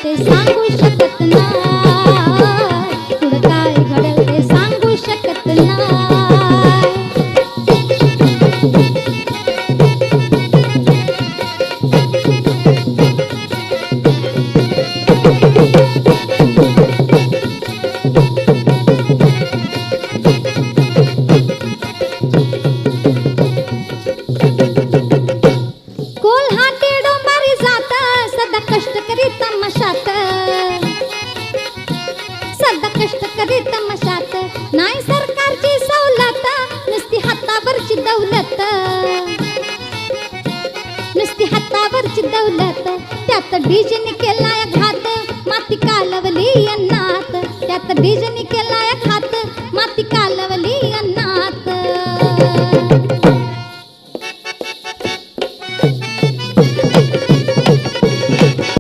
ते सांगू शकत नाही, पुढं काय घडेल ते सांगू शकत नाही. कष्टकरी तमाशात नाही सरकारची सवलत, नुसती हातावरची दौलत, नुसती हातावरची दौलत. त्यात डीजेने केलाय घात, माती कालवली अन्नात. त्यात डीजेने केलाय घात, माती कालवली अन्नात.